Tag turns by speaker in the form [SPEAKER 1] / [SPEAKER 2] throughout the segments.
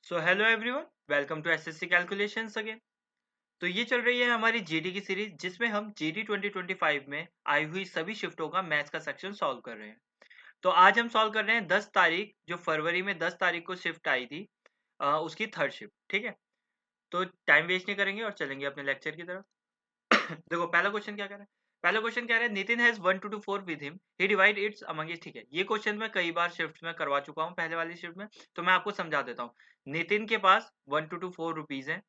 [SPEAKER 1] So hello everyone, welcome to SSC calculations again. तो ये चल रही है हमारी जीडी की सीरीज, जिसमें हम जीडी 2025 में आई हुई सभी शिफ्टों का मैथ्स का सेक्शन सॉल्व कर रहे हैं। तो आज हम सॉल्व कर रहे हैं 10 तारीख, जो फरवरी में 10 तारीख को शिफ्ट आई थी, उसकी थर्ड शिफ्ट। ठीक है, तो टाइम वेस्ट नहीं करेंगे और चलेंगे अपने लेक्चर की तरफ। देखो पहला क्वेश्चन क्या कह रहा है। पहला क्वेश्चन कह रहा है Nitin has 1 to 4 with him, he divide it's among his. ठीक है, ये क्वेश्चन मैं कई बार शिफ्ट में करवा चुका हूँ, पहले वाली शिफ्ट में। तो मैं आपको समझा देता हूँ। नितिन के पास 1 to 4 रुपीज है।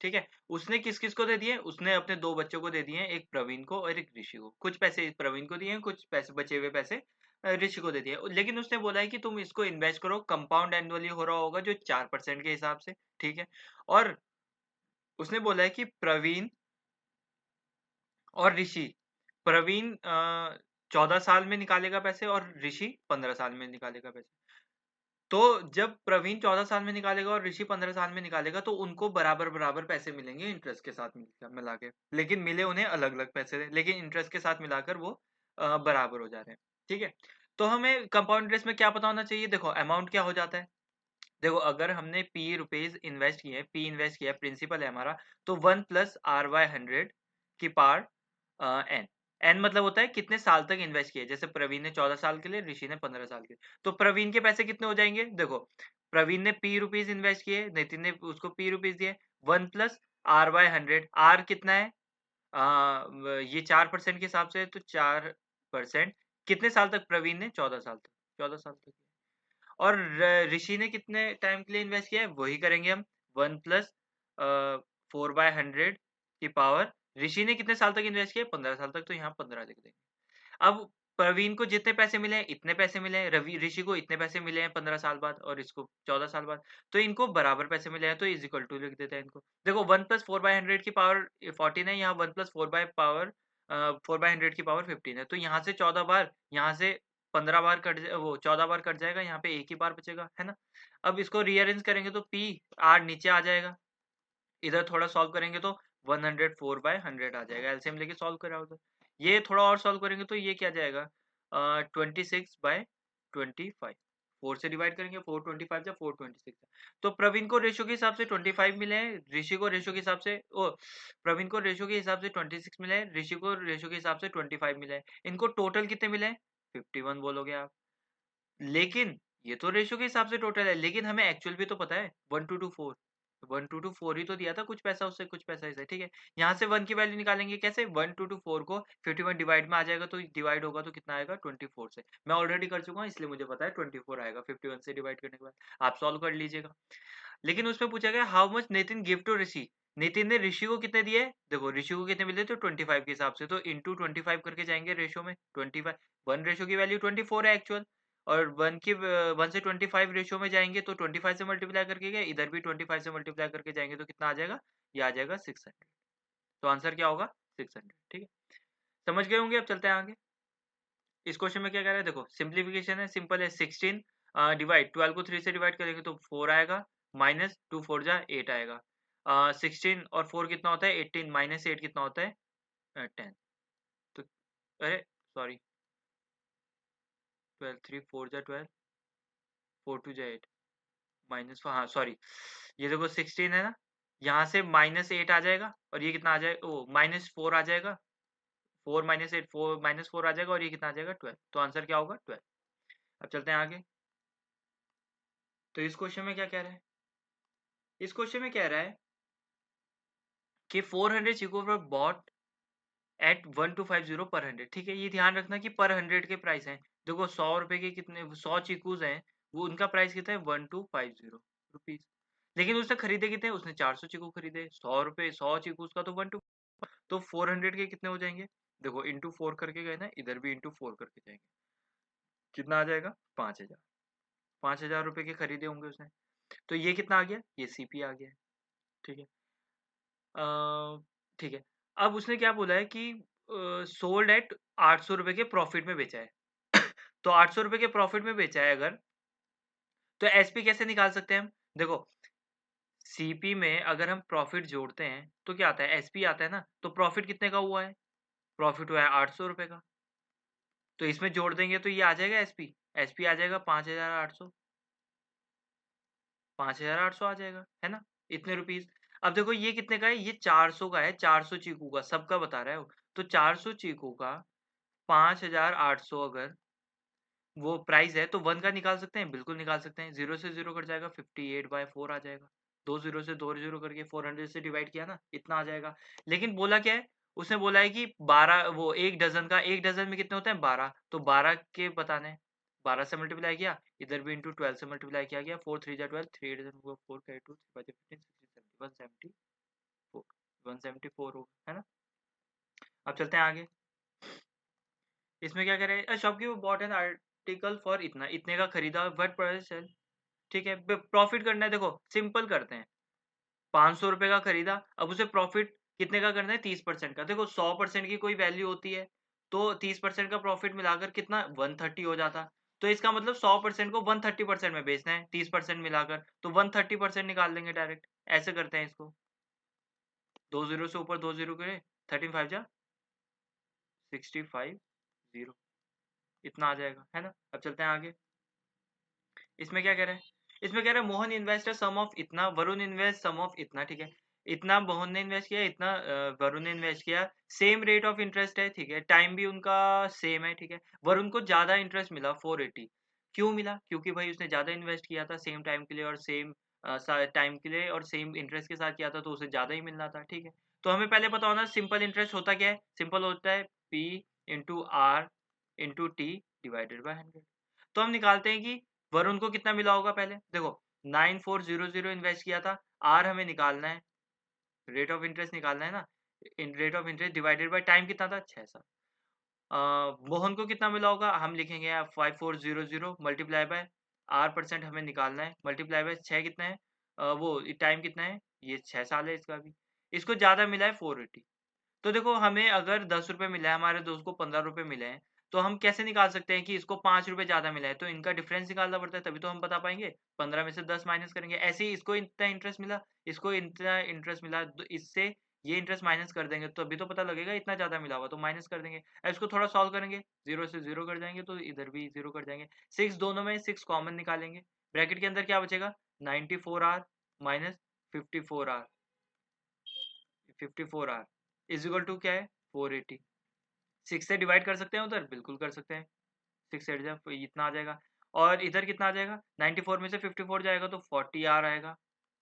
[SPEAKER 1] ठीक है, उसने किस किस को दे दिए, उसने अपने दो बच्चों को दे दिए हैं, एक प्रवीण को और एक ऋषि को। कुछ पैसे प्रवीण को दिए हैं, कुछ पैसे बचे हुए पैसे ऋषि को दे दिए। लेकिन उसने बोला है कि तुम इसको इन्वेस्ट करो, कंपाउंड एनुअली हो रहा होगा जो 4% के हिसाब से। ठीक है, और उसने बोला है कि प्रवीण और ऋषि, प्रवीण 14 साल में निकालेगा पैसे और ऋषि 15 साल में निकालेगा पैसे। तो जब प्रवीण 14 साल में निकालेगा और ऋषि 15 साल में निकालेगा, तो उनको बराबर बराबर पैसे मिलेंगे इंटरेस्ट के साथ मिला के। लेकिन मिले उन्हें अलग अलग पैसे थे, लेकिन इंटरेस्ट के साथ मिलाकर वो बराबर हो जा रहे हैं। ठीक है, तो हमें कंपाउंड इंटरेस्ट में क्या पता होना चाहिए। देखो अमाउंट क्या हो जाता है। देखो अगर हमने पी रुपीज इन्वेस्ट किए, पी इन्वेस्ट किया, प्रिंसिपल है हमारा, तो 1+R/100 की पावर एन। एन मतलब होता है कितने साल तक इन्वेस्ट किए। जैसे प्रवीण ने 14 साल के लिए, ऋषि ने 15 साल के लिए। तो प्रवीण के पैसे कितने हो जाएंगे। देखो प्रवीण ने पी रुपीज इन्वेस्ट किए, नितिन ने उसको पी रुपीज दिए। 1+R/100, आर कितना है, ये 4% के हिसाब से है, तो 4%। कितने साल तक प्रवीण ने, 14 साल तक, 14 साल तक। और ऋषि ने कितने टाइम के लिए इन्वेस्ट किया है, वही करेंगे हम। 1+4/100 की पावर, ऋषि ने कितने साल तक इन्वेस्ट किया, 15 साल तक, तो यहाँ 15 लिख देंगे। अब प्रवीण को जितने पैसे मिले हैं इतने पैसे मिले हैं, रवि ऋषि को इतने पैसे मिले हैं 15 साल बाद, और इसको 14 साल बाद। तो इनको बराबर पैसे मिले हैं, तो इज इक्वल टू लिख देते हैं इनको। देखो 1+4/100 की पावर 14 है, यहाँ 4/100 की पावर 15 है। तो यहाँ से 14 बार, यहाँ से 15 बार कट वो 14 बार कट जाएगा, यहाँ पे एक ही बार बचेगा, है ना। अब इसको रीअरेंज करेंगे तो पी आर नीचे आ जाएगा। इधर थोड़ा सॉल्व करेंगे तो 104/100 आ जाएगा। एलसीएम लेके सॉल्व करा उधर। ये थोड़ा और सॉल्व करेंगे तो ये क्या जाएगा, 26/25। 4 से डिवाइड करेंगे, 425 जा 426। तो प्रवीण को रेशो के हिसाब से 25 मिले हैं, ऋषि को रेशो के हिसाब से प्रवीण को रेशो के हिसाब से 26 मिले हैं, ऋषि को रेशो के हिसाब से 25 मिले हैं। इनको टोटल कितने मिले हैं, 51 बोलोगे आप। लेकिन ये तो रेशियो के हिसाब से टोटल है, लेकिन हमें एक्चुअल भी तो पता है 1:4। 1:4 ही तो दिया था, कुछ पैसा उससे कुछ पैसा इसे। ठीक है, यहाँ से 1 की वैल्यू निकालेंगे कैसे, 1:4 को 51 डिवाइड में आ जाएगा, तो डिवाइड होगा तो कितना आएगा 24 से। मैं ऑलरेडी कर चुका हूँ, इसलिए मुझे पता है 24 आएगा 51 से डिवाइड करने के बाद। आप सॉल्व कर लीजिएगा। लेकिन उसमें पूछा गया how much Nitin give to Rishi. Nitin ने ऋषि को कितने दिए, देखो ऋषि को कितने मिले, तो 25 के हिसाब से, तो इंटू 25 करके जाएंगे रेशो में। 25 1 रेशो की वैल्यू 24 है एक्चुअल, और 1 से 25 रेशो में जाएंगे तो 25 से मल्टीप्लाई करके गए, इधर भी 25 से मल्टीप्लाई करके जाएंगे तो कितना आ जाएगा, ये आ जाएगा 600। तो आंसर क्या होगा, 600। ठीक है, समझ गए होंगे। अब चलते हैं आगे। इस क्वेश्चन में क्या कह रहा है, देखो सिंप्लीफिकेशन है, सिंपल है। 16 डिवाइड 12 को 3 से डिवाइड करेंगे तो 4 आएगा, माइनस 2 4 जा 8 आएगा। 16 और 4 कितना होता है 18, माइनस 8 कितना होता है 10। तो अरे सॉरी, 12 3 4 जा 12, 4 2 जा 8, माइनस, हाँ सॉरी, ये देखो 16 है ना, यहाँ से -8 आ जाएगा, और ये कितना आ जाएगा, ओ -4 आ जाएगा। 4 -8 4 -4 आ जाएगा, और ये कितना आ जाएगा 12। तो आंसर क्या होगा 12। अब चलते हैं आगे। तो इस क्वेश्चन में क्या कह रहा है, इस क्वेश्चन में कह रहा है कि 400 चीकू वर बॉट एट 1250 पर 100। ठीक है, ये ध्यान रखना कि पर 100 के प्राइस हैं। देखो 100 रुपए के कितने 100 चीकूज हैं, वो उनका प्राइस कितना है 1250 रुपीज। लेकिन उसने खरीदे कितने, उसने 400 चीकू खरीदे। 100 रुपए 100 चीकूज का तो 12, तो 400 के कितने हो जाएंगे। देखो इंटू 4 करके गए ना, इधर भी इंटू 4 करके जाएंगे, कितना आ जाएगा 5000। 5000 रुपए के खरीदे होंगे उसने। तो ये कितना आ गया, ये सीपी आ गया। ठीक है, ठीक है। अब उसने क्या बोला है कि सोल्ड एट 800 रुपए के प्रॉफिट में बेचा है। तो 800 रुपए के प्रॉफिट में बेचा है अगर, तो एसपी कैसे निकाल सकते हैं हम। देखो सीपी में अगर हम प्रॉफिट जोड़ते हैं तो क्या आता है, एसपी आता है ना। तो प्रॉफिट कितने का हुआ है, प्रॉफिट हुआ है 800 रुपए का। तो इसमें जोड़ देंगे तो ये आ जाएगा एसपी, एसपी आ जाएगा 5800। 5,800 आ जाएगा, है ना, इतने रुपीज। अब देखो ये कितने का है, ये 400 का है, 400 चीकू का, सबका बता रहा है वो। तो 400 चीकू का 5,800 अगर वो प्राइस है तो 1 का निकाल सकते हैं, बिल्कुल निकाल सकते हैं। 0 से 0 कट जाएगा, 58/4 आ जाएगा। 2 0 से 2 0 करके 400 से डिवाइड किया ना, इतना आ जाएगा। लेकिन बोला क्या है, उसने बोला है कि 12, वो एक डजन का, एक डजन में कितने होते हैं, 12, तो 12 के बताने हैं। 12 से मल्टीप्लाई किया, इधर भी इंटू 12 से मल्टीप्लाई किया गया। 4 3 जा 12, 3 डजन हुआ 4 5 2 3 5 15 16 17 174, 174 होगा, है ना। अब चलते हैं आगे। इसमें क्या करें, shopkeeper bot an article for इतना, इतने का खरीदा, व्हाट प्राइस सेल, ठीक है। प्रॉफिट करना है, देखो सिंपल करते हैं। 500 रुपए का खरीदा, अब उसे प्रॉफिट कितने का करना है, 30% का। देखो 100% की कोई वैल्यू होती है तो 30% का प्रॉफिट मिलाकर कितना, 130 हो जाता। तो इसका मतलब 100% को 130% में बेचना है, 30% मिलाकर, तो 130% निकाल देंगे डायरेक्ट। ऐसे करते हैं इसको, 2 0 से ऊपर 2 0 करे, 13 5 जा 65 0, इतना आ जाएगा, है ना। अब चलते हैं आगे। इसमें क्या कह रहे हैं, इसमें कह रहे हैं मोहन इन्वेस्ट सम ऑफ इतना, वरुण इन्वेस्ट सम ऑफ इतना, ठीक है। इतना मोहन ने इन्वेस्ट किया, इतना वरुण ने इन्वेस्ट किया। सेम रेट ऑफ इंटरेस्ट है, ठीक है, टाइम भी उनका सेम है, ठीक है। वरुण को ज्यादा इंटरेस्ट मिला 480, क्यों मिला, क्योंकि भाई उसने ज्यादा इन्वेस्ट किया था सेम टाइम के लिए, और सेम टाइम के लिए और सेम इंटरेस्ट के साथ किया था, तो उसे ज्यादा ही मिलना था, ठीक है। तो हमें पहले पता होना सिंपल इंटरेस्ट होता क्या है, सिंपल होता है P into R into T divided by 100। तो हम निकालते हैं कि वरुण को कितना मिला होगा, पहले देखो 9400 इन्वेस्ट किया था, आर हमें निकालना है, रेट ऑफ इंटरेस्ट निकालना है ना, rate of interest divided by time कितना था, 6 साल। मोहन को कितना मिला होगा, हम लिखेंगे 5400 मल्टीप्लाई बाय आर परसेंट हमें निकालना है, मल्टीप्लाई बाय 6 कितना है, वो टाइम कितना है, ये 6 साल है इसका भी। इसको ज्यादा मिला है 480। तो देखो हमें अगर 10 रुपए मिला है, हमारे दोस्त को 15 रुपए मिले हैं, तो हम कैसे निकाल सकते हैं कि इसको 5 रुपए ज्यादा मिला है, तो इनका डिफरेंस निकालना पड़ता है, तभी तो हम बता पाएंगे। 15 में से 10 माइनस करेंगे, ऐसे ही इसको इतना इंटरेस्ट मिला, इसको इतना इंटरेस्ट मिला, तो इससे ये इंटरेस्ट माइनस कर देंगे, तो अभी तो पता लगेगा इतना ज्यादा मिला हुआ, तो माइनस कर देंगे। अब इसको थोड़ा सॉल्व करेंगे, 0 से 0 कर जाएंगे, तो इधर भी 0 कर जाएंगे। 6 दोनों में 6 कॉमन निकालेंगे, ब्रैकेट के अंदर क्या बचेगा, 94R minus 54R, 54R is equal to क्या है, 480। 6 से डिवाइड कर सकते हैं उधर, बिल्कुल कर सकते हैं, 6 8 जा इतना आ जाएगा। और इधर कितना आ जाएगा, 94 में से 54 जाएगा तो 40 आर आएगा,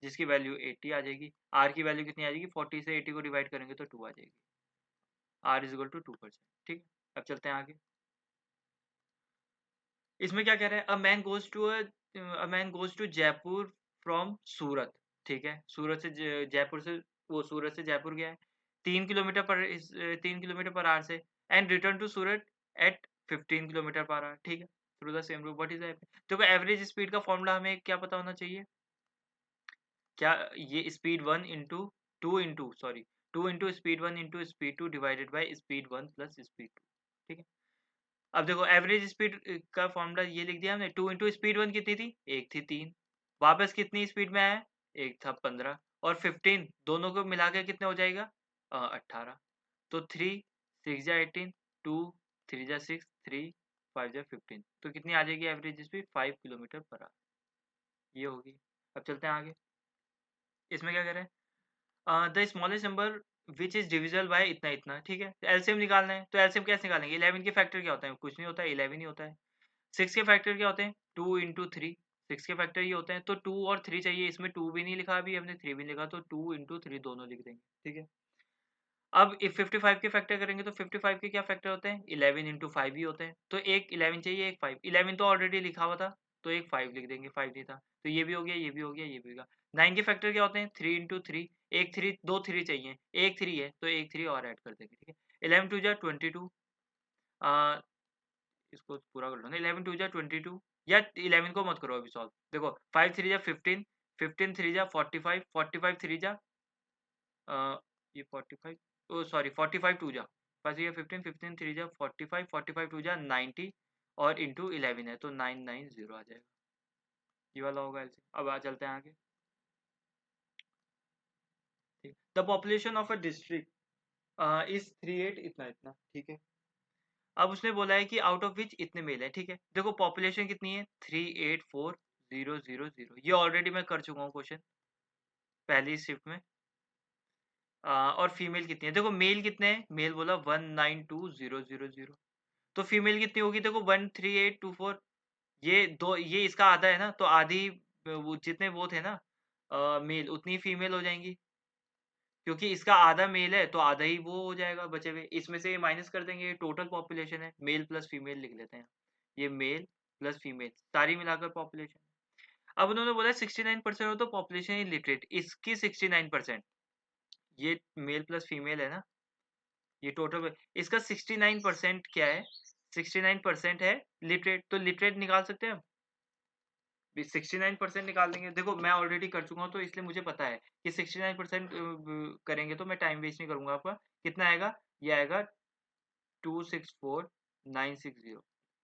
[SPEAKER 1] जिसकी वैल्यू 80 आ जाएगी। आर की वैल्यू कितनी आ जाएगी, 40 से 80 को डिवाइड करेंगे तो 2 आ जाएगी। आर इज इक्वल टू 2%, ठीक है। अब चलते हैं आगे। इसमें क्या कह रहे हैं, a man goes to Jaipur from Surat, ठीक है। सूरत से जयपुर से, वो सूरत से जयपुर गया है 3 किलोमीटर पर 3 किलोमीटर पर आवर से, and return to Surat at 15 kilometre per hour, ठीक है, through the same route. What is देखो एवरेज स्पीड का फॉर्मूला हमें क्या पता होना चाहिए, क्या, ये speed 1 into 2 into sorry 2 into speed 1 into speed 2 divided by speed 1 plus speed 2, ठीक है। अब देखो एवरेज स्पीड का फॉर्मूला ये लिख दिया हमने, 2 इंटू स्पीड 1 कितनी थी, एक थी 3, वापस कितनी स्पीड में आया, एक था 15, और 15 दोनों को मिला के कितने हो जाएगा, 18। तो 3 6 जा 18, 2 3 जा 6, 3 5 जा 15, तो कितनी आ जाएगी average speed, 5 kilometre per our, ये होगी। अब चलते हैं आगे। इसमें क्या करें, the smallest number which is divisible by इतना इतना, ठीक है। एलसीएम निकालना है, तो एलसीएम कैसे निकालेंगे, 11 के फैक्टर क्या होता है, कुछ नहीं होता है, 11 ही होता है। 6 के फैक्टर क्या होते हैं, 2 इंटू 3, 6 के फैक्टर ये होते हैं, तो 2 और 3 चाहिए, इसमें 2 भी नहीं लिखा अभी हमने, 3 भी नहीं लिखा, तो 2 इंटू 3 दोनों लिख देंगे, ठीक है। अब इफ 55 के फैक्टर करेंगे तो 55 के क्या फैक्टर होते हैं, 11 इंटू 5 ही होते हैं, तो एक 11 चाहिए, एक 5, 11 तो ऑलरेडी लिखा हुआ था, तो एक 5 लिख देंगे, 5 नहीं था, तो ये भी हो गया, ये भी हो गया, ये भी हो गया। 9 के फैक्टर क्या होते हैं, 3 इंटू 3, एक 3, दो 3 चाहिए, एक 3 है, तो एक 3 और ऐड कर देंगे, ठीक है। 11 टू जा 22, इसको पूरा कर लो ना, 11 टू जा 22, या 11 को मत करो अभी सॉल्व, देखो 5 3 जा 15, 15 3 जा 45, 45 3 जा ये 45, ओ सॉरी 45 टू जा 5 या 15, 15 3 जा 45, 45 टू जा 90, और इंटू 11 है तो 990 आ जाएगा, ये वाला होगा एलसी। अब आ चलते हैं आगे, ठीक। The population of a district is 38 इतना इतना, ठीक है। अब उसने बोला है कि आउट ऑफ विच इतने मेल है, ठीक है। देखो पॉपुलेशन कितनी है, 3840, 0 0 0। ये ऑलरेडी मैं कर चुका हूँ क्वेश्चन पहली शिफ्ट में। और फीमेल कितनी है? देखो मेल कितने हैं? मेल बोला 192000। तो फीमेल कितनी होगी? देखो 13824। ये दो, ये इसका आधा है ना, तो आधी वो जितने वो थे ना मेल, उतनी फीमेल हो जाएंगी। क्योंकि इसका आधा मेल है तो आधा ही वो हो जाएगा बचे हुए। इसमें से ये माइनस कर देंगे, टोटल पॉपुलेशन है, मेल प्लस फीमेल लिख लेते हैं। ये मेल प्लस फीमेल सारी मिलाकर पॉपुलेशन। अब उन्होंने बोला 69% हो तो पॉपुलेशन इलिटरेट। इसकी 69%, ये मेल प्लस फीमेल है ना, ये टोटल। इसका 69% क्या है? 69% है लिटरेट। तो लिटरेट निकाल सकते हैं हम। 69% निकाल देंगे। देखो मैं ऑलरेडी कर चुका हूँ तो इसलिए मुझे पता है कि 69% करेंगे तो मैं टाइम वेस्ट नहीं करूंगा आपका। कितना आएगा? ये आएगा 264960।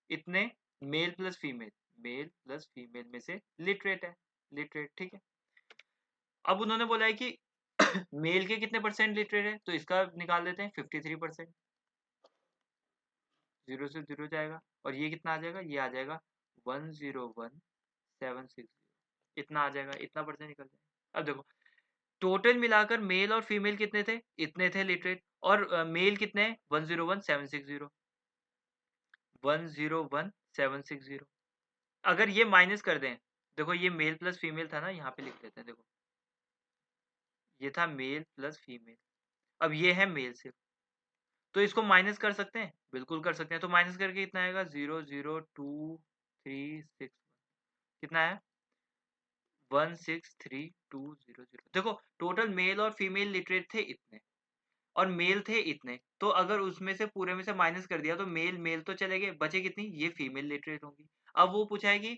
[SPEAKER 1] इतने male plus female, male plus female में से लिटरेट है, लिटरेट। ठीक है। अब उन्होंने बोला है कि मेल के कितने परसेंट लिटरेट है, तो इसका निकाल देते हैं 53%। 0 से 0 जाएगा और ये कितना आ जाएगा? ये आ जाएगा 101760। इतना आ जाएगा, इतना परसेंट निकल जाएगा। अब देखो टोटल मिलाकर मेल और फीमेल कितने थे? इतने थे लिटरेट। और मेल कितने हैं? 101760। 101760। अगर ये माइनस कर दें, देखो ये मेल प्लस फीमेल था ना, यहाँ पे लिख देते हैं। देखो ये था मेल प्लस फीमेल, अब ये है मेल सिर्फ। तो इसको माइनस कर सकते हैं, बिल्कुल कर सकते हैं। तो माइनस करके कितना आएगा? 002361। कितना है? 163200। देखो टोटल मेल और फीमेल लिटरेट थे इतने और मेल थे इतने, तो अगर उसमें से पूरे में से माइनस कर दिया तो मेल मेल तो चले गए, बचे कितनी? ये फीमेल लिटरेट होंगी। अब वो पूछा है कि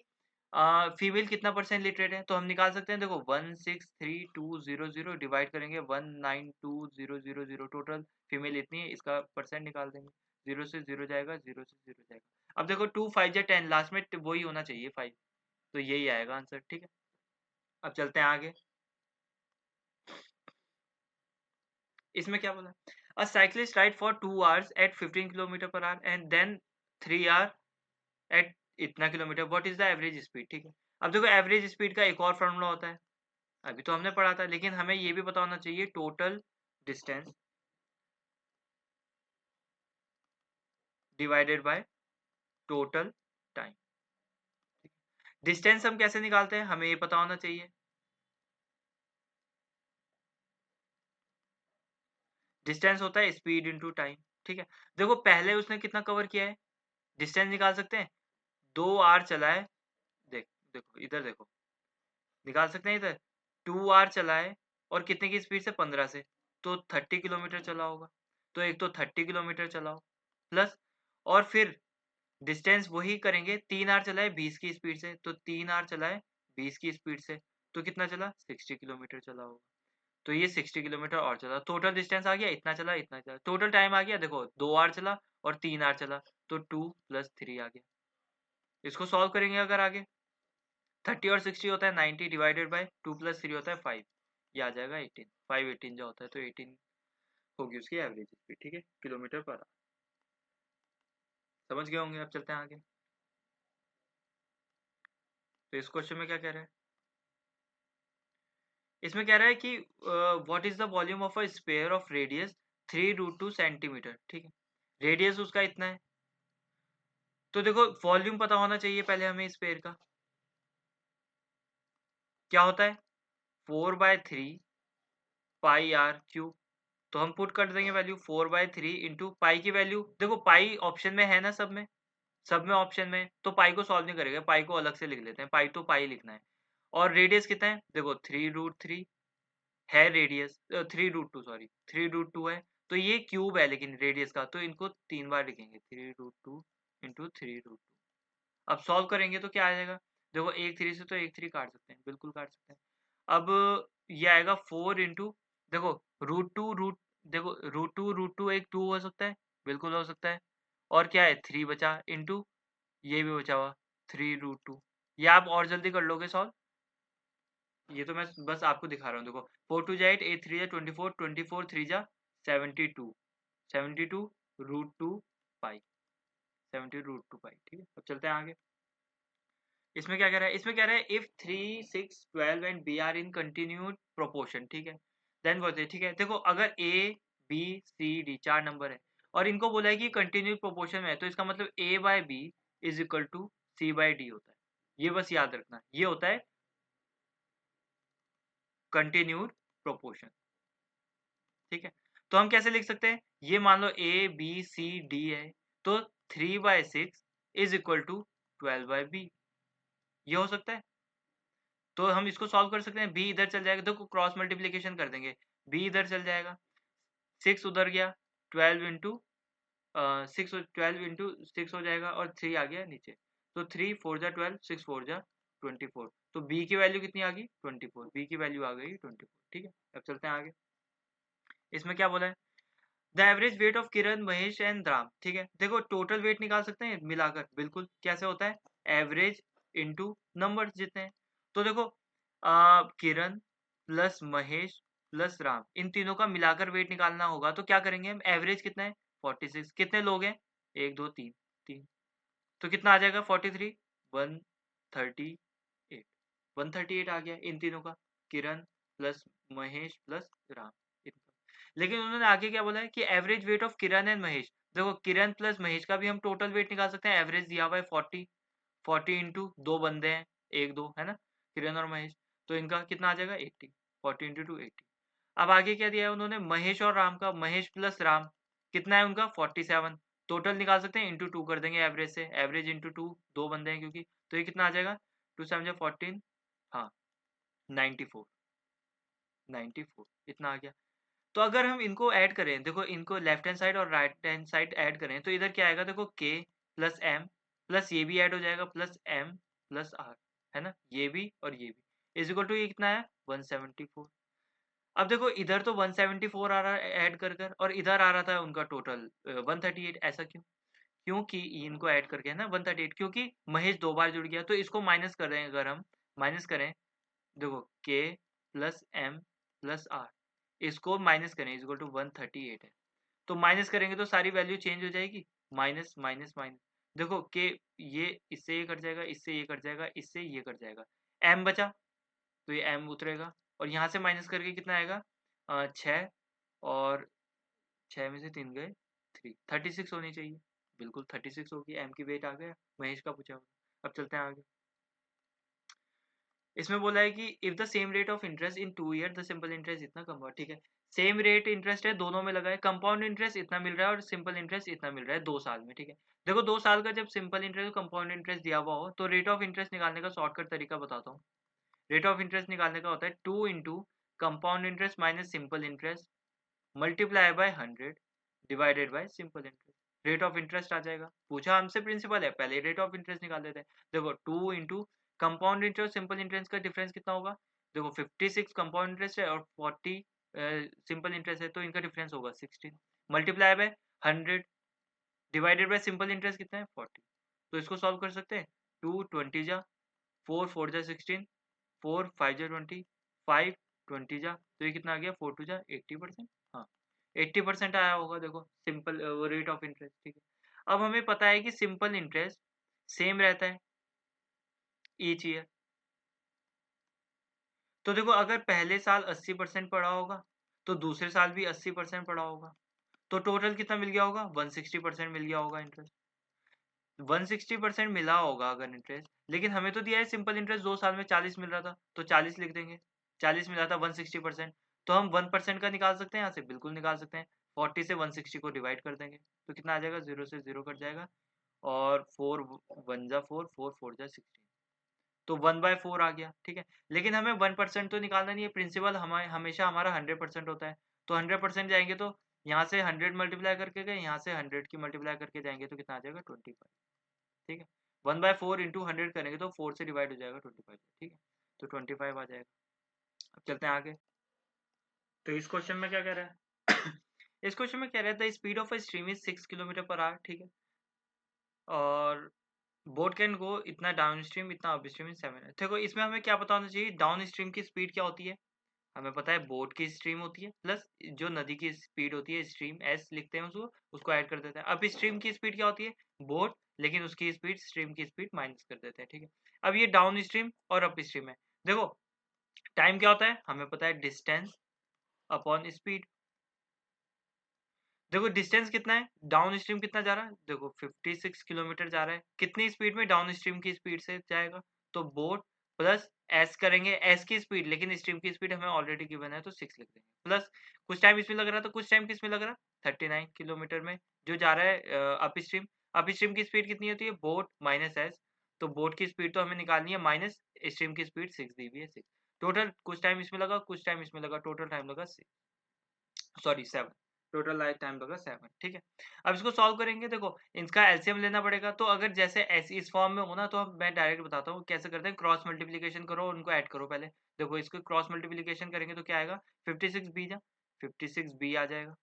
[SPEAKER 1] फीमेल कितना परसेंट लिटरेट है, तो हम निकाल सकते हैं। देखो 163200 डिवाइड करेंगे 192000। टोटल फीमेल इतनी है, इसका परसेंट निकाल देंगे। 0 से 0 जाएगा, 0 से 0 जाएगा। अब देखो 2 5 या 10, लास्ट में वही होना चाहिए 5, तो यही आएगा आंसर। ठीक है। अब चलते हैं आगे। इसमें क्या बोला? A cyclist ride for 2 hours at 15 kilometre per hour and then 3 hour at इतना kilometre, what is the average speed? ठीक है। अब देखो एवरेज स्पीड का एक और फॉर्मूला होता है, अभी तो हमने पढ़ा था, लेकिन हमें ये भी पता होना चाहिए total distance divided by total time. Distance हम कैसे निकालते हैं, हमें ये पता होना चाहिए। डिस्टेंस होता है स्पीड इनटू टाइम। ठीक है। देखो पहले उसने कितना कवर किया है, डिस्टेंस निकाल सकते हैं। 2 आवर चला है, देख देखो इधर देखो, निकाल सकते हैं इधर। 2 आवर चला है और कितने की स्पीड से? 15 से, तो 30 किलोमीटर चला होगा। तो एक तो 30 किलोमीटर चलाओ प्लस, और फिर डिस्टेंस वही करेंगे। 3 आवर चला है 20 की स्पीड से, तो 3 आवर चला है 20 की स्पीड से, तो कितना चला? 60 किलोमीटर चला होगा। तो ये 60 किलोमीटर और चला, टोटल डिस्टेंस आ गया इतना चला, इतना चला। टोटल टाइम आ गया, देखो 2 आवर चला और 3 आवर चला, तो 2 + 3 आ गया। इसको सॉल्व करेंगे अगर आगे, 30 और 60 होता है 90 डिवाइडेड बाय 2 + 3 होता है 5, ये आ जाएगा 18। 5 18 जो होता है, तो 18 होगी उसकी एवरेज स्पीड। ठीक है, किलोमीटर पर आवर। समझ गए होंगे। अब चलते हैं आगे। तो इस क्वेश्चन में क्या कह रहा है? इसमें कह रहा है कि what is the volume of a sphere of radius 3√2 centimetre. ठीक है, रेडियस उसका इतना है। तो देखो वॉल्यूम पता होना चाहिए पहले हमें स्फीयर का। क्या होता है? 4/3 पाई आर क्यूब। तो हम पुट कर देंगे वैल्यू 4/3 इंटू पाई की वैल्यू। देखो पाई ऑप्शन में है ना, सब में ऑप्शन में, तो पाई को सॉल्व नहीं करेगा, पाई को अलग से लिख लेते हैं। पाई तो पाई लिखना है। और रेडियस कितना है? देखो 3√3 है रेडियस, 3√2 सॉरी 3√2 है। तो ये क्यूब है लेकिन रेडियस का, तो इनको 3 बार लिखेंगे, 3√2 इंटू 3√2। अब सॉल्व करेंगे तो क्या आ जाएगा? देखो एक 3 से तो एक 3 काट सकते हैं, बिल्कुल काट सकते हैं। अब ये आएगा 4 इंटू, देखो देखो √2 एक 2 हो सकता है, बिल्कुल हो सकता है। और क्या है? 3 बचा इंटू ये भी बचा हुआ 3√2। ये आप और जल्दी कर लोगे सॉल्व, ये तो मैं बस आपको दिखा रहा हूँ। देखो 4 2 जा 8, 8 3 जा 24, 24 3 जा 72, 72 √2 पाई, 70 √2 पाई। ठीक है, अब चलते हैं आगे। इसमें क्या कह रहा है, इसमें कह रहा है if 3, 6, 12 and B are in continued proportion, ठीक है, देन बोलते हैं, ठीक है, देखो अगर A B C D 4 number है और इनको बोला है कि कंटिन्यूड प्रोपोर्शन में है, तो इसका मतलब A by B is equal to C by D होता है। ये बस याद रखना, ये होता है कंटिन्यूड प्रोपोर्शन, ठीक है। तो हम कैसे लिख सकते हैं, ये मान लो ए बी सी डी है, तो 3/6 इज इक्वल टू 12/b, ये हो सकता है। तो हम इसको सॉल्व कर सकते हैं, बी इधर चल जाएगा, देखो क्रॉस मल्टीप्लीकेशन कर देंगे, बी इधर चल जाएगा, 6 उधर गया, 12 इंटू 6 हो जाएगा और 3 आ गया नीचे, तो 3 4 जा 12, 6 4 जा 24, तो बी की वैल्यू कितनी आ गई 24, बी की वैल्यू आ गई 24, ठीक है। अब चलते हैं आगे, इसमें क्या बोला है, the average weight of Kiran Mahesh and Ram, ठीक है, देखो टोटल वेट निकाल सकते हैं मिलाकर, बिल्कुल, कैसे होता है, एवरेज इंटू नंबर जितने हैं। तो देखो किरण प्लस महेश प्लस राम, इन तीनों का मिलाकर वेट निकालना होगा, तो क्या करेंगे हम, एवरेज कितना है 46, कितने लोग हैं 1 2 3 3, तो कितना आ जाएगा 43, 138, 138 आ गया इन तीनों का, किरण प्लस महेश प्लस राम इनका। लेकिन उन्होंने आगे क्या बोला है कि average weight of Kiran and Mahesh, देखो किरण प्लस महेश का भी हम टोटल वेट निकाल सकते हैं, एवरेज दिया हुआ है 40, 40 इंटू दो बंदे हैं, 1 2 है ना, किरण और महेश, तो इनका कितना आ जाएगा 80, 40 इंटू 2 80। अब आगे क्या दिया है उन्होंने, महेश और राम का, महेश प्लस राम कितना है उनका 47, टोटल निकाल सकते हैं, इंटू 2 कर देंगे एवरेज से, एवरेज इंटू 2, दो बंदे हैं क्योंकि, तो ये कितना आ जाएगा 2 7 14, हाँ 94, 94 इतना आ गया। तो अगर हम इनको ऐड करें, देखो इनको लेफ्ट हैंड साइड और राइट हैंड साइड ऐड करें, तो इधर क्या आएगा, देखो k प्लस एम प्लस ये भी ऐड हो जाएगा प्लस एम प्लस आर, है ना, ये भी और ये भी इज इक्वल टू, ये कितना है 174। अब देखो इधर तो 174 आ रहा है ऐड कर कर, और इधर आ रहा था उनका टोटल 138, ऐसा क्यों, क्योंकि इनको ऐड करके है ना 138, क्योंकि महेश 2 बार जुड़ गया, तो इसको माइनस कर दें, अगर हम माइनस करें, देखो k plus M plus R, इसको माइनस करें इज इक्वल टू 138 है, तो माइनस करेंगे तो सारी वैल्यू चेंज हो जाएगी, माइनस माइनस माइनस, देखो के ये इससे ये कट जाएगा, इससे ये कट जाएगा, इससे ये कट जाएगा, m बचा, तो ये m उतरेगा, और यहाँ से माइनस करके कितना आएगा 6, और 6 में से 3 गए 36 होनी चाहिए, बिल्कुल 36 होगी, m की वेट आ गया, महेश का पूछा हुआ। अब चलते हैं आगे, इसमें बोला है कि if the same rate of interest in 2 year the simple interest इतना कम हुआ, ठीक है, सेम रेट इंटरेस्ट है दोनों में लगा है, कंपाउंड इंटरेस्ट इतना मिल रहा है और सिंपल इंटरेस्ट इतना मिल रहा है 2 साल में, ठीक है। देखो 2 साल का जब सिंपल इंटरेस्ट कंपाउंड इंटरेस्ट दिया हुआ हो, तो रेट ऑफ इंटरेस्ट निकालने का शॉर्टकट तरीका बताता हूँ। रेट ऑफ इंटरेस्ट निकालने का होता है 2 into compound interest minus simple interest multiply by 100 divided by simple interest, rate of interest आ जाएगा। पूछा हमसे प्रिंसिपल है, पहले रेट ऑफ इंटरेस्ट निकाल देते हैं। देखो 2 into compound interest simple interest का डिफरेंस कितना होगा, देखो 56 कंपाउंड इंटरेस्ट है और 40 सिंपल इंटरेस्ट है, तो इनका डिफरेंस होगा 16 multiply by 100 divided by simple interest कितना है 40, तो इसको सॉल्व कर सकते हैं, 2 20 जा, 4 4 जा 16, 4 5 जा 20, 5 20 जा, तो ये कितना आ गया 4 2 जा 80%, हाँ 80% आया होगा, देखो सिंपल रेट ऑफ इंटरेस्ट, ठीक है। अब हमें पता है कि सिंपल इंटरेस्ट सेम रहता है ईच ईयर, तो देखो अगर पहले साल 80% पड़ा होगा, तो दूसरे साल भी 80% पड़ा होगा, तो टोटल कितना मिल गया होगा 160% मिल गया होगा इंटरेस्ट, 160% मिला होगा अगर इंटरेस्ट, लेकिन हमें तो दिया है सिंपल इंटरेस्ट 2 साल में 40 मिल रहा था, तो 40 लिख देंगे, 40 मिला था 160%, तो हम 1% का निकाल सकते हैं यहाँ से, बिल्कुल निकाल सकते हैं, 40 से 160 को डिवाइड कर देंगे, तो कितना आ जाएगा 0 से 0 कट जाएगा, और 4 1 जा 4 4 4 जा 16, तो 1/4 आ गया, ठीक है। लेकिन हमें 1% तो निकालना नहीं है, प्रिंसिपल हमारे हमेशा हमारा 100% होता है, तो 100% जाएंगे, तो यहाँ से 100 मल्टीप्लाई करके गए, यहाँ से 100 की मल्टीप्लाई करके जाएंगे, तो कितना आ जाएगा 25, ठीक है। 1/4 इंटू 100 करेंगे तो 4 से डिवाइड हो जाएगा 25, ठीक है, तो 25 आ जाएगा। अब चलते हैं आगे, तो इस क्वेश्चन में क्या कह रहा है इस क्वेश्चन में कह रहा है the speed of a stream is 6 kilometre per hour, ठीक है, और बोट कैन गो इतना डाउन स्ट्रीम इतना अप स्ट्रीम इन 7 है। देखो इसमें हमें क्या पता होना चाहिए, डाउन स्ट्रीम की स्पीड क्या होती है, हमें पता है बोट की स्ट्रीम होती है प्लस जो नदी की स्पीड होती है स्ट्रीम एस लिखते हैं उसको ऐड कर देते हैं। अब स्ट्रीम की स्पीड क्या होती है, बोट लेकिन उसकी स्पीड स्ट्रीम की स्पीड माइनस कर देते हैं, ठीक है। अब ये डाउन स्ट्रीम और अप स्ट्रीम है। देखो टाइम क्या होता है, हमें पता है डिस्टेंस अपॉन स्पीड। देखो डिस्टेंस कितना है, डाउन स्ट्रीम कितना जा रहा है, देखो 56 किलोमीटर जा रहा है, कितनी स्पीड में, डाउन स्ट्रीम की स्पीड से जाएगा, तो बोट प्लस एस करेंगे, एस की स्पीड, लेकिन स्ट्रीम की स्पीड हमें ऑलरेडी गिवन है तो 6 लिख देंगे, प्लस कुछ टाइम इसमें लग रहा है तो कुछ टाइम किसमें लग रहा है, 39 किलोमीटर में जो जा रहा है अप स्ट्रीम। अप स्ट्रीम की स्पीड कितनी होती है, बोट माइनस एस, तो बोट की स्पीड तो हमें निकालनी है, माइनस स्ट्रीम की स्पीड 6 दी हुई है, 6। टोटल कुछ टाइम इसमें लगा, कुछ टाइम इसमें लगा, टोटल टाइम लगा 7, टोटल लाइफ टाइम लगा 7, ठीक है। अब इसको सॉल्व करेंगे, देखो इसका एलसीएम लेना पड़ेगा, तो अगर जैसे ऐसी इस फॉर्म में हो ना, तो हम मैं डायरेक्ट बताता हूँ कैसे करते हैं, क्रॉस मल्टीप्लीकेशन करो, उनको ऐड करो पहले। देखो इसको क्रॉस मल्टीप्लीकेशन करेंगे तो क्या आएगा, 56 बी जा 56 बी आ जाएगा,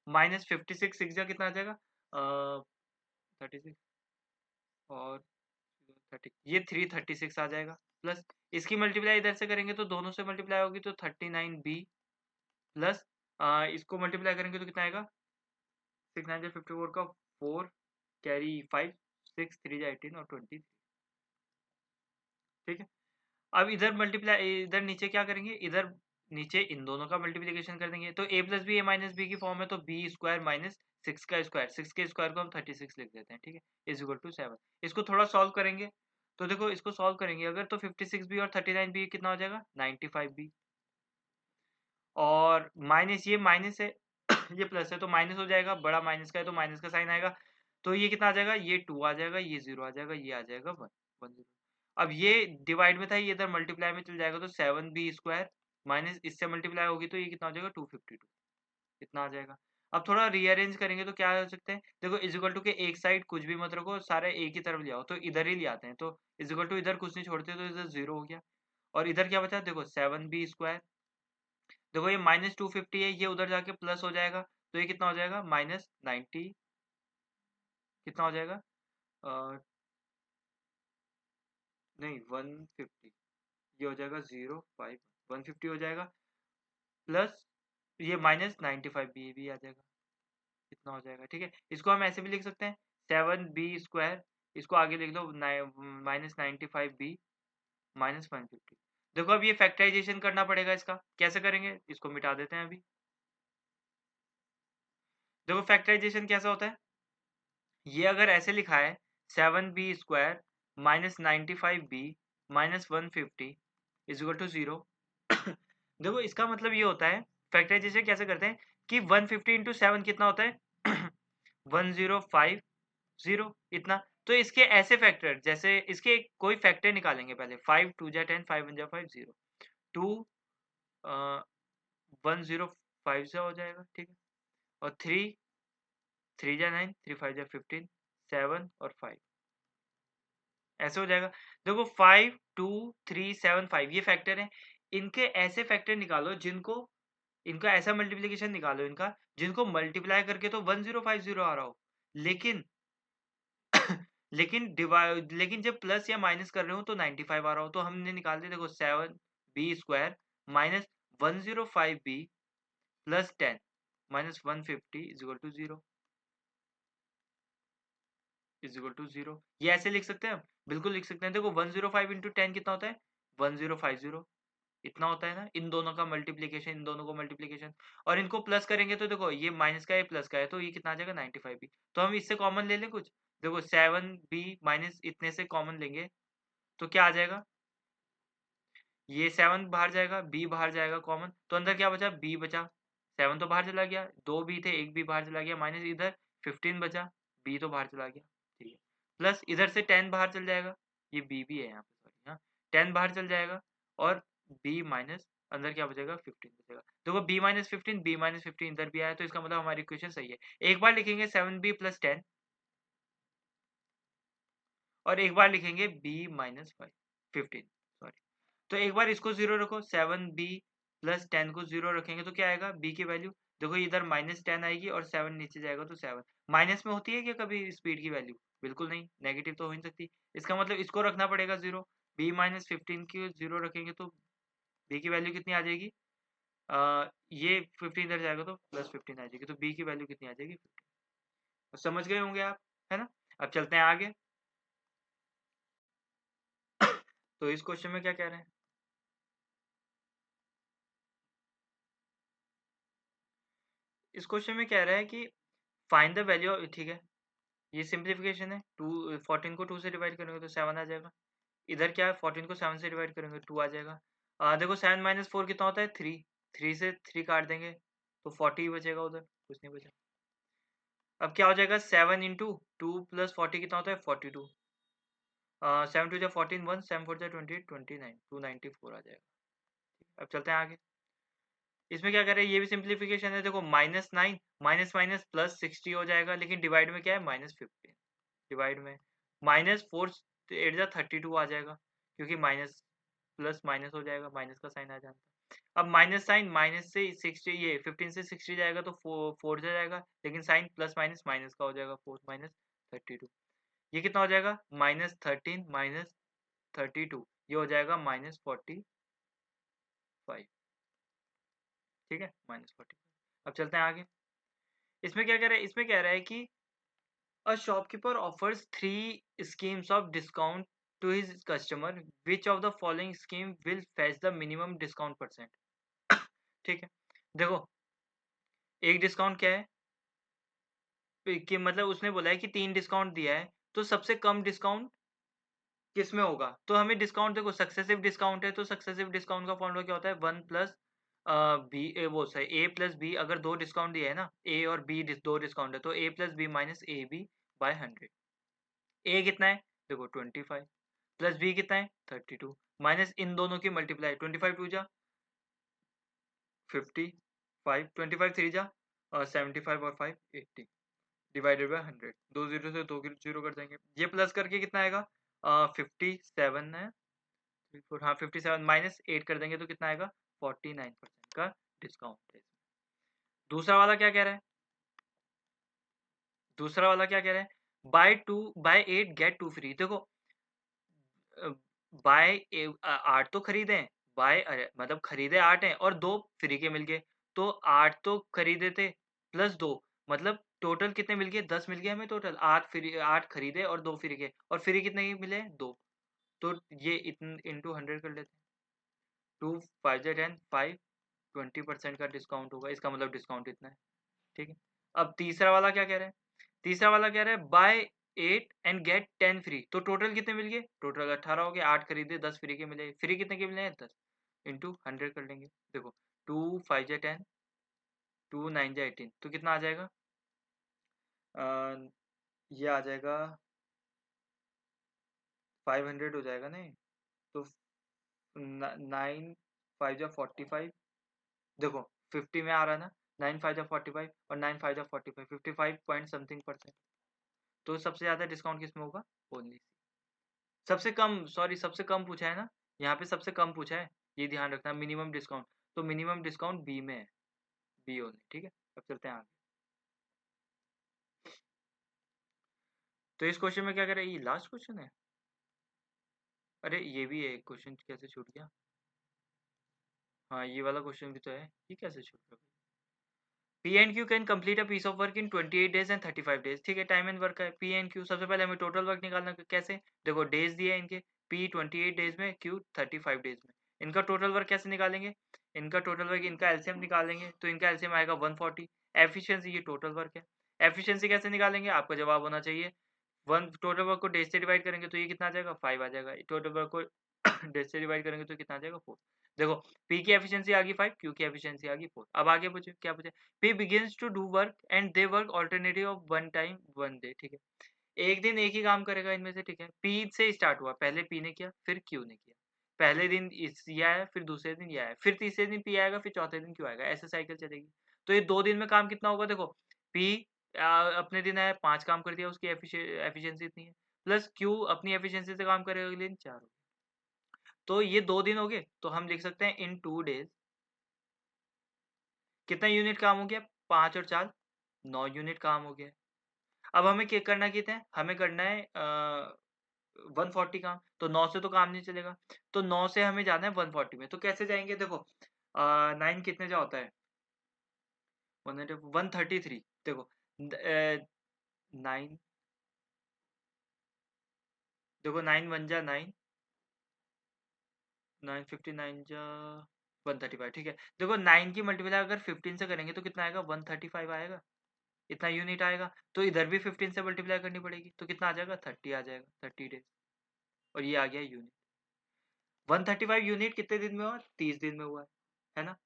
[SPEAKER 1] माइनस 56 सिक्स जा कितना आ जाएगा, 36 और 30, ये 336 आ जाएगा, प्लस इसकी मल्टीप्लाई इधर से करेंगे तो दोनों से मल्टीप्लाई होगी तो 39 बी, प्लस इसको मल्टीप्लाई करेंगे तो कितना आएगा, 6 9 54 का 4 कैरी 5 6 3 जा 18 और 20, ठीक है। अब इधर मल्टीप्लाई, इधर नीचे क्या करेंगे, इधर नीचे इन दोनों का मल्टीप्लिकेशन कर देंगे, तो a plus B A minus B की फॉर्म है, तो बी स्क्वायर माइनस 6 का स्क्वायर, 6 के स्क्वायर को हम 36 लिख देते हैं, ठीक है, इज इक्वल टू 7। इसको थोड़ा सॉल्व करेंगे, तो देखो इसको सॉल्व करेंगे अगर, तो 56 बी और 39 बी कितना हो जाएगा, 95 बी, और माइनस ये माइनस है ये प्लस है तो माइनस हो जाएगा, बड़ा माइनस का है तो माइनस का साइन आएगा, तो ये कितना आ जाएगा, ये 2 आ जाएगा, ये 0 आ जाएगा, ये आ जाएगा 1 1 0। अब ये डिवाइड में था, ये इधर मल्टीप्लाई में चल जाएगा, तो 7 बी स्क्वायर माइनस इससे मल्टीप्लाई होगी तो ये कितना हो जाएगा, 252, इतना आ जाएगा। अब थोड़ा रीअरेंज करेंगे तो क्या हो सकते हैं, देखो इजिकल टू के एक साइड कुछ भी मत रखो, सारे एक ही तरफ ले आओ, तो इधर ही ले आते हैं, तो इजिकल टू इधर कुछ नहीं छोड़ते तो इधर 0 हो गया, और इधर क्या बचा, देखो 7 बी स्क्वायर, देखो ये माइनस 250 है, ये उधर जाके प्लस हो जाएगा, तो ये कितना हो जाएगा, माइनस 90, कितना हो जाएगा, नहीं 150, ये हो जाएगा 0 5 150 हो जाएगा, प्लस ये माइनस 95 भी आ जाएगा, कितना हो जाएगा, ठीक है। इसको हम ऐसे भी लिख सकते हैं, 7 बी स्क्वायर, इसको आगे लिख दो माइनस 95 बी माइनस 150। देखो अब ये फैक्टराइजेशन करना पड़ेगा, इसका कैसे करेंगे, इसको मिटा देते हैं अभी। देखो फैक्टराइजेशन कैसा होता है, ये अगर ऐसे लिखा है 7 B square minus 95 B minus 150 is equal to 0। देखो इसका मतलब ये होता है, फैक्टराइजेशन कैसे करते हैं कि 150 इंटू 7 कितना होता है 1050, इतना, तो इसके ऐसे फैक्टर, जैसे इसके कोई फैक्टर निकालेंगे पहले, 5 2 जा 10 5 1 जा 5 0 2 105 से हो जाएगा, ठीक है, और 3 3 जा 9 3 5 जा 15 7 और 5 ऐसे हो जाएगा। देखो 5 2 3 7 5 ये फैक्टर है, इनके ऐसे फैक्टर निकालो जिनको, इनका ऐसा मल्टीप्लीकेशन निकालो इनका, जिनको मल्टीप्लाई करके तो 1050 आ रहा हो, लेकिन लेकिन जब प्लस या माइनस कर रहे हो तो 95 आ रहा हो, तो हमने निकाल दिया, देखो 7 B square minus 105 B plus 10 minus 150 is equal to 0, is equal to 0, ये ऐसे लिख सकते हैं हम, बिल्कुल लिख सकते हैं। देखो 105 इंटू 10 कितना होता है, 1050, इतना होता है ना, इन दोनों का मल्टीप्लीकेशन, इन दोनों को मल्टीप्लीकेशन, और इनको प्लस करेंगे तो देखो ये माइनस का है प्लस का है, तो ये कितना आ जाएगा 95 बी। तो हम इससे कॉमन ले लें कुछ, देखो 7 बी माइनस इतने से कॉमन लेंगे तो क्या आ जाएगा, ये 7 बाहर जाएगा, बी बाहर जाएगा कॉमन, तो अंदर क्या बचा, बी बचा, 7 तो बाहर चला गया, 2 बी थे, एक बी बाहर चला गया, माइनस इधर 15 बचा, बी तो बाहर चला गया, ठीक है, प्लस इधर से 10 बाहर चल जाएगा, ये बी भी है यहाँ पे, सॉरी हाँ, 10 बाहर चल जाएगा, और बी माइनस अंदर क्या बचेगा 15 बचेगा। देखो बी माइनस 15 बी माइनस 15 इधर भी आया, तो इसका मतलब हमारी इक्वेशन सही है। एक बार लिखेंगे 7 बी प्लस 10, और एक बार लिखेंगे बी माइनस 15, सॉरी, तो एक बार इसको 0 रखो, 7 बी प्लस 10 को 0 रखेंगे तो क्या आएगा, बी की वैल्यू, देखो इधर माइनस 10 आएगी और 7 नीचे जाएगा, तो 7 माइनस में होती है क्या कभी स्पीड की वैल्यू, बिल्कुल नहीं, नेगेटिव तो हो नहीं सकती, इसका मतलब इसको रखना पड़ेगा 0, बी माइनस 15 की 0 रखेंगे तो बी की वैल्यू कितनी आ जाएगी, ये 15 इधर जाएगा तो प्लस 15 आ जाएगी, तो बी की वैल्यू कितनी आ जाएगी 15, समझ गए होंगे आप, है ना। अब चलते हैं आगे। तो इस क्वेश्चन में क्या कह रहे हैं, इस क्वेश्चन में कह रहा है कि फाइंड द वैल्यू ऑफ, ठीक है, ये सिंप्लीफिकेशन है, 14 को 2 से डिवाइड करेंगे तो 7 आ जाएगा। इधर क्या है, 14 को 7 से डिवाइड करेंगे 2 आ जाएगा। देखो 7 माइनस 4 कितना होता है, 3, 3 से 3 काट देंगे तो 40 ही बचेगा, उधर कुछ नहीं बचा। अब क्या हो जाएगा, 7 इंटू 2 प्लस 40 कितना होता है, 42। 7 टू जा 14, 1, 7 4 जा 20, 29, 294 आ जाएगा। अब चलते हैं आगे। इसमें क्या करें, ये भी सिंप्लीफिकेशन है, देखो -9 माइनस माइनस प्लस 60 हो जाएगा, लेकिन डिवाइड में क्या है, -15, डिवाइड में -4 8 जा 32 आ जाएगा, क्योंकि माइनस प्लस माइनस हो जाएगा, माइनस का साइन आ जाता है। अब माइनस साइन, माइनस से 60, ये 15 से 60 जाएगा तो 4 से जाएगा, लेकिन साइन प्लस माइनस माइनस का हो जाएगा, 4 माइनस 32। ये कितना हो जाएगा, -13 माइनस 32, ये हो जाएगा -45। ठीक है, -45। अब चलते हैं आगे। इसमें क्या कह रहा है, इसमें कह रहा है कि a shopkeeper offers 3 schemes of discount to his customer. Which of the following scheme will fetch the minimum discount percent? ठीक है, देखो एक डिस्काउंट क्या है कि मतलब उसने बोला है कि 3 डिस्काउंट दिया है, तो सबसे कम डिस्काउंट किस में होगा, तो हमें डिस्काउंट, देखो सक्सेसिव डिस्काउंट है, तो सक्सेसिव डिस्काउंट का फॉर्मूला क्या होता है, 1 प्लस बी, वो सही ए प्लस बी, अगर 2 डिस्काउंट दिया है ना, ए और बी 2 डिस्काउंट है, तो A plus B minus A B by 100। A कितना है, देखो 25, प्लस बी कितना है 32, माइनस इन दोनों की मल्टीप्लाई, 25 टू जा 50, 5 25 3 जा 75 और 5 80, डिवाइडेड बाय 100, 2 जीरो से 2 जीरो कर देंगे, ये प्लस करके कितना आएगा, 57 है, 4, हाँ 57 माइनस 8 कर देंगे तो कितना आएगा, 49% का डिस्काउंट है। दूसरा वाला क्या कह रहा है, दूसरा वाला क्या कह रहा है, बाय 8 गेट 2 फ्री। देखो बाय 8 तो खरीदे, बाय मतलब खरीदे 8 हैं और 2 फ्री के मिल गए, तो 8 तो खरीदे थे प्लस 2, मतलब टोटल कितने मिल गए, 10 मिल गए हमें टोटल, 8 फ्री, 8 खरीदे और 2 फ्री के, और फ्री कितने के मिले, 2, तो ये इतन इंटू 100 कर लेते हैं, 2 5 जा 10, 5, 20% का डिस्काउंट होगा, इसका मतलब डिस्काउंट इतना है। ठीक है, अब तीसरा वाला क्या कह रहा है, तीसरा वाला कह रहा है बाय 8 एंड गेट 10 फ्री, तो टोटल कितने मिल गए, टोटल 18 हो गए, 8 खरीदे 10 फ्री के मिले, फ्री कितने के मिले हैं 10, इंटू 100 कर लेंगे, देखो 2 5 जा 10, 2 9 जा 18, तो कितना आ जाएगा, ये आ जाएगा 500 हो जाएगा नहीं, तो 9 5 जा 45, देखो 50 में आ रहा है ना, 9 5 जा 45 और 9 5 जा 45, 55 पॉइंट समथिंग %, तो सबसे ज्यादा डिस्काउंट किस में होगा, ओनली सबसे कम, सॉरी सबसे कम पूछा है ना, यहाँ पे सबसे कम पूछा है, ये ध्यान रखना, मिनिमम डिस्काउंट, तो मिनिमम डिस्काउंट बी में है, बी ओनली। ठीक है, अब चलते हैं आगे। तो इस क्वेश्चन में क्या करें, ये लास्ट क्वेश्चन है, अरे ये भी है, एक क्वेश्चन कैसे छूट गया, हाँ ये वाला क्वेश्चन भी तो है, ये कैसे छूट गया, P and Q can complete a piece of work in 28 days and 35 days. ठीक है, टाइम एंड वर्क है पी एंड क्यू, सबसे पहले हमें टोटल वर्क निकालना कैसे, देखो डेज दिए इनके, पी 28 डेज में, क्यू 35 डेज में, इनका टोटल वर्क कैसे निकालेंगे, इनका टोटल वर्क, इनका एलसीएम निकालेंगे, तो इनका एलसीएम आएगा 140, एफिशिएंसी ये टोटल वर्क है, एफिशिएंसी कैसे निकालेंगे, आपका जवाब होना चाहिए, वन टोटल वर्क को डेज से डिवाइड करेंगे तो ये कितना आ जाएगा, 5 आ जाएगा, टोटल वर्क को डेज से डिवाइड करेंगे तो कितना आ जाएगा, 4। देखो पी की एफिशिएंसी आ गई 5, क्यू की एफिशिएंसी आ गई 4। अब आगे पूछे, क्या पूछे, P begins to do work and they work alternative of one time one day. ठीक है, एक दिन एक ही काम करेगा इनमें से। ठीक है, पी से स्टार्ट हुआ, पहले पी ने किया फिर क्यू ने किया, पहले दिन ये आया, फिर दूसरे दिन ये आया, फिर तीसरे दिन पी आएगा, फिर चौथे दिन क्यू आएगा, ऐसे साइकिल चलेगी। तो ये 2 दिन में काम कितना होगा, देखो पी अपने दिन आया 5 काम कर दिया, उसकी एफिशिएंसी इतनी है, प्लस क्यू अपनी एफिशिएंसी से काम करेगा, अगले दिन 4 हो गया। तो ये 2 दिन हो गए, तो हम लिख सकते हैं इन 2 डेज कितना यूनिट काम हो गया, 5 और 4 9 यूनिट काम हो गया। अब हमें क्या करना, कितना है, हमें करना है 140 काम, तो 9 से तो काम नहीं चलेगा, तो 9 से हमें जाना है 140 में, तो कैसे जाएंगे, देखो 9 कितने जा होता है, 133, देखो 9 देखो 9 वन जा 9, 959 जा 135, ठीक है। देखो 9 की मल्टीप्लाई अगर 15 से करेंगे तो कितना आएगा, 135 आएगा, इतना यूनिट आएगा। तो इधर भी 15 से मल्टीप्लाई करनी पड़ेगी, तो कितना आ जाएगा, 30 आ जाएगा, 30 डेज। और ये आ गया यूनिट। 135 यूनिट कितने दिन में हुआ, 30 दिन में हुआ है ना।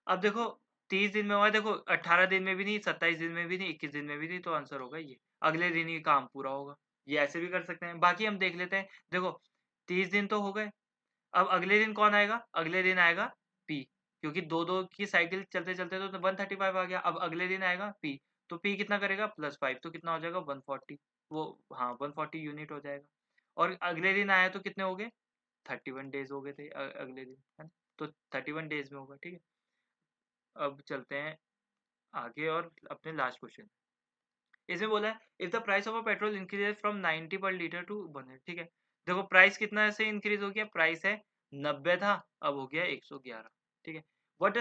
[SPEAKER 1] अब देखो 30 दिन में हुआ है, देखो 18 दिन में भी नहीं, 27 दिन में भी नहीं, 21 दिन में भी नहीं, तो आंसर होगा ये, अगले दिन ही काम पूरा होगा। ये ऐसे भी कर सकते हैं। बाकी हम देख लेते हैं। देखो 30 दिन तो हो गए, अब अगले दिन कौन आएगा, अगले दिन आएगा पी, क्योंकि दो दो की साइकिल चलते चलते तो 135 आ गया। अब अगले दिन आएगा पी, तो पी कितना करेगा, +5, तो कितना हो जाएगा, 140, वो हाँ 140 यूनिट हो जाएगा। और अगले दिन आया तो कितने हो गए, 31 डेज हो गए थे अगले दिन, है ना। तो 31 डेज में होगा, ठीक है। अब चलते हैं आगे और अपने लास्ट क्वेश्चन। इसमें बोला है if the price of a petrol increase from 90 पर लीटर टू 100, ठीक है। देखो प्राइस कितना से इंक्रीज हो गया, प्राइस है 90 था, अब हो गया 111, ठीक है। What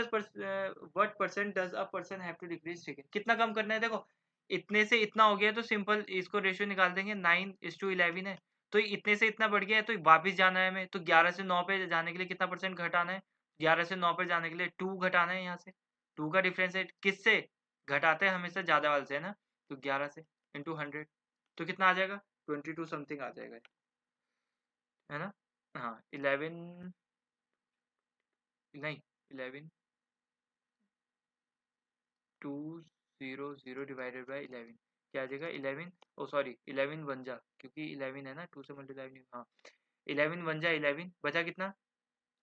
[SPEAKER 1] percent does a person have to decrease, ठीक है। कितना कम करना है, देखो इतने से इतना हो गया तो सिंपल इसको रेशियो निकाल देंगे, 9:11 है। तो इतने से इतना बढ़ गया है तो वापिस जाना है हमें, तो 11 से 9 पे जाने के लिए कितना परसेंट घटाना है, 11 से 9 पे जाने के लिए 2 घटाना है। यहाँ से 2 का डिफरेंस है, किससे घटाते हैं, हमेशा ज्यादा वाले से, है ना। तो 11 से इंटू 100, तो कितना आ जाएगा, 22 समथिंग आ जाएगा, है ना। हाँ 11, नहीं 11, 200 डिवाइडेड बाई 11 क्या आ जाएगा, 11, ओ सॉरी 11 वन जा, क्योंकि 11 है ना, 2 से मल्टीप्लाई नहीं, हाँ 11 वन जा 11, बचा कितना,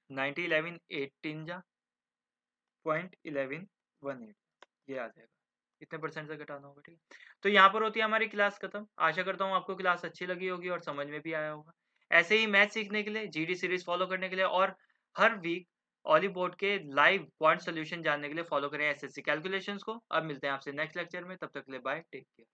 [SPEAKER 1] 90, 11 18 जा .1118, ये आ जाएगा। कितने परसेंट से घटाना होगा, ठीक है। तो यहाँ पर होती है हमारी क्लास खत्म। आशा करता हूँ आपको क्लास अच्छी लगी होगी और समझ में भी आया होगा। ऐसे ही मैथ सीखने के लिए, जीडी सीरीज फॉलो करने के लिए और हर वीक ऑली बोर्ड के लाइव पॉइंट सोल्यूशन जानने के लिए फॉलो करें एसएससी कैलकुलेशंस को। अब मिलते हैं आपसे नेक्स्ट लेक्चर में, तब तक के लिए बाय, टेक केयर।